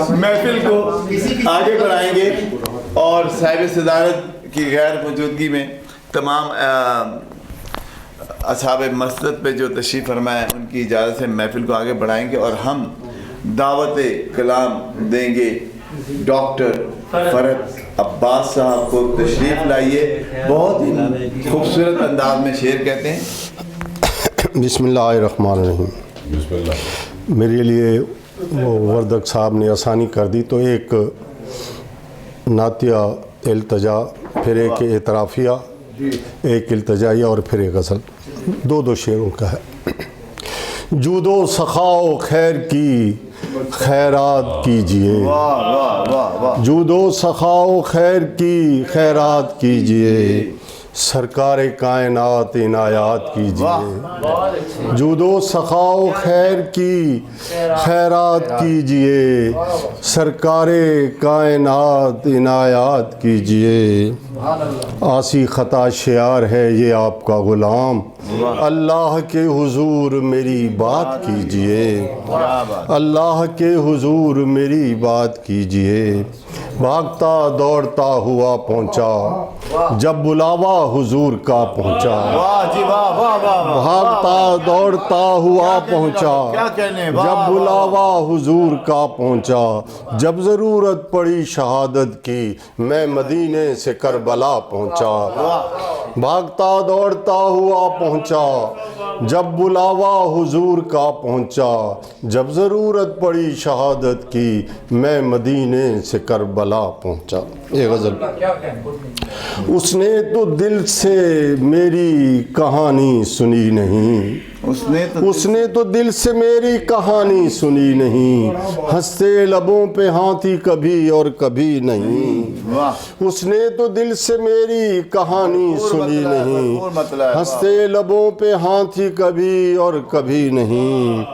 محفل کو آگے بڑھائیں گے اور صاحب صدارت کی غیر موجودگی میں تمام اصحاب مسجد پہ جو تشریف فرمائے ان کی اجازت سے محفل کو آگے بڑھائیں گے اور ہم دعوت کلام دیں گے ڈاکٹر فرد عباس صاحب کو. تشریف لائیے. بہت ہی خوبصورت انداز میں شعر کہتے ہیں. بسم اللہ الرحمن الرحیم. بسم اللہ. میرے لیے وہ وردک صاحب نے آسانی کر دی تو ایک نعتیہ التجا، پھر ایک اعترافیہ، ایک التجائیہ اور پھر ایک غزل، دو شعروں کا ہے. جود و سخا و خیر کی خیرات کیجئے، جود و سخا و خیر کی خیرات کیجئے، سرکار کائنات عنایات کیجئے. جود و سخا و خیر کی خیرات کیجئے، سرکار کائنات عنایات کیجئے. آسی خطا شعار ہے یہ آپ کا غلام، اللہ کے حضور میری بات کیجئے، اللہ کے حضور میری بات کیجئے. بھاگتا دوڑتا ہوا پہنچا جب بلاوا حضور کا پہنچا، بھاگتا دوڑتا ہوا پہنچا جب بلاوا حضور کا پہنچا. جب ضرورت پڑی شہادت کی میں مدینے سے کربلا پہنچا. بھاگتا دوڑتا ہوا پہنچا جب بلاوا حضور کا پہنچا. جب ضرورت پڑی شہادت کی میں مدینے سے کربلا پہنچا. یہ غزل. اس نے تو دل سے میری کہانی سنی نہیں، اس نے تو دل سے میری کہانی سنی نہیں، ہنستے لبوں پہ ہاتھی کبھی اور کبھی نہیں. اس نے تو دل سے میری کہانی سنی نہیں، ہنستے لبوں پہ ہاتھی کبھی اور کبھی نہیں.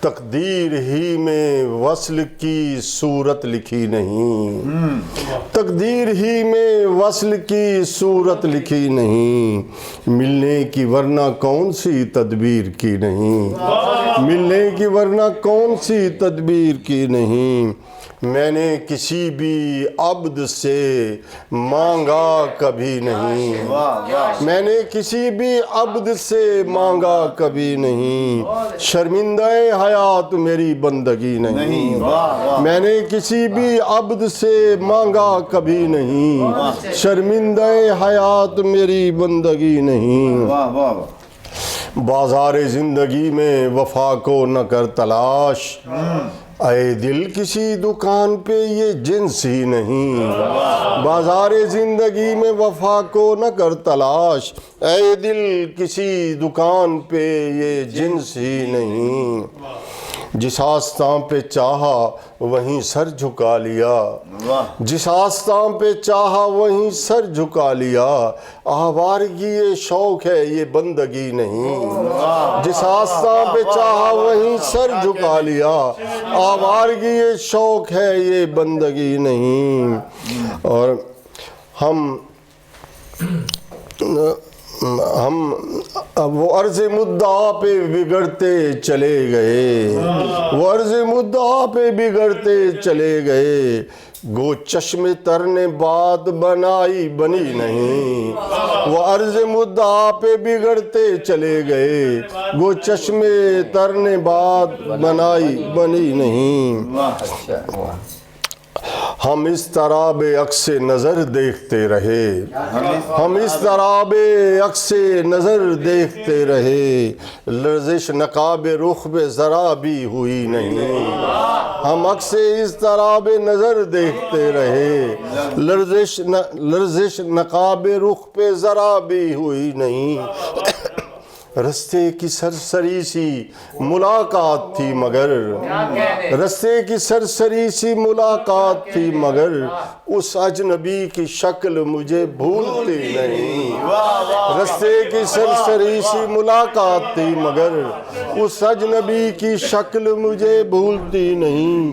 تقدیر ہی میں وصل کی صورت لکھی نہیں، تقدیر ہی میں وصل کی صورت لکھی نہیں. ملنے کی ورنہ کون سی تدبیر کی نہیں، ملنے کی ورنہ کون سی تدبیر کی نہیں. میں نے کسی بھی عبد سے مانگا کبھی نہیں، میں نے کسی بھی عبد سے مانگا کبھی نہیں. شرمندہ حیات میری بندگی نہیں، میں نے کسی بھی عبد سے مانگا کبھی نہیں. شرمندہ حیات میری بندگی نہیں. بازار زندگی میں وفا کو نہ کر تلاش، اے دل کسی دکان پہ یہ جنس ہی نہیں. بازار زندگی میں وفا کو نہ کر تلاش، اے دل کسی دکان پہ یہ جنس ہی نہیں. جس آستان پہ چاہا وہیں سر جھکا لیا، جس آستان پہ چاہا وہیں سر جھکا لیا. آوارگی یہ شوق ہے یہ بندگی نہیں، جس آستان پہ چاہا وہیں سر جھکا لیا. آوارگی یہ شوق ہے یہ بندگی نہیں. اور ہم وہ عرض مدعا پہ بگڑتے چلے گئے، وہ عرض مدعا پہ بگڑتے چلے گئے. گو چشم تر نے بات بنائی بنی نہیں، وہ عرض مدعا پہ بگڑتے چلے گئے. گو چشم تر نے بات بنائی بنی نہیں. ہم اس طرح بے عکس نظر دیکھتے رہے، ہم اس طرح بے عکس نظر دیکھتے رہے. لرزش نقاب رخ پہ ذرا بھی ہوئی نہیں، ہم عکس اس طرح بے نظر دیکھتے رہے. لرزش نقاب رخ پہ ذرا بھی ہوئی نہیں. رستے کی سرسری سی ملاقات تھی مگر، رستے کی سرسری سی ملاقات تھی مگر، اس اجنبی کی شکل مجھے بھولتی نہیں. رستے کی سرسری سی ملاقات تھی مگر، اس اجنبی کی شکل مجھے بھولتی نہیں.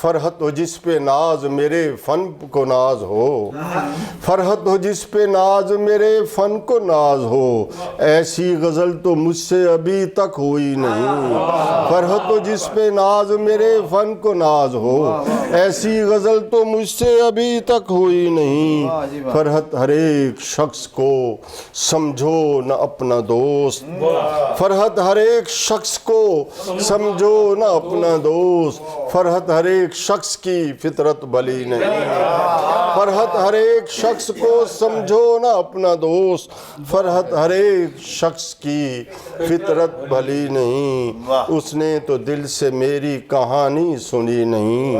فرحت ہو جس پہ ناز میرے فن کو ناز ہو، فرحت ہو جس پہ ناز میرے فن کو ناز ہو، ایسی غزل تو مجھ سے ابھی تک ہوئی نہیں، فرحت ہو جس پہ ناز میرے فن کو ناز ہو، ایسی غزل تو مجھ سے ابھی تک ہوئی نہیں، فرحت ہر ایک شخص کو سمجھو نہ اپنا دوست، فرحت ہر ایک شخص کو سمجھو نہ اپنا دوست، فرحت ہر ایک شخص کی فطرت بھلی نہیں، فرحت ہر ایک شخص کو سمجھو نہ اپنا دوست، فرحت ہر ایک شخص کی فطرت بھلی نہیں، اس نے تو دل سے میری کہانی سنی نہیں،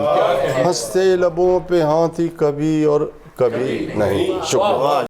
ہنستے لبوں پہ ہاں تھی کبھی اور کبھی نہیں۔ شکریہ۔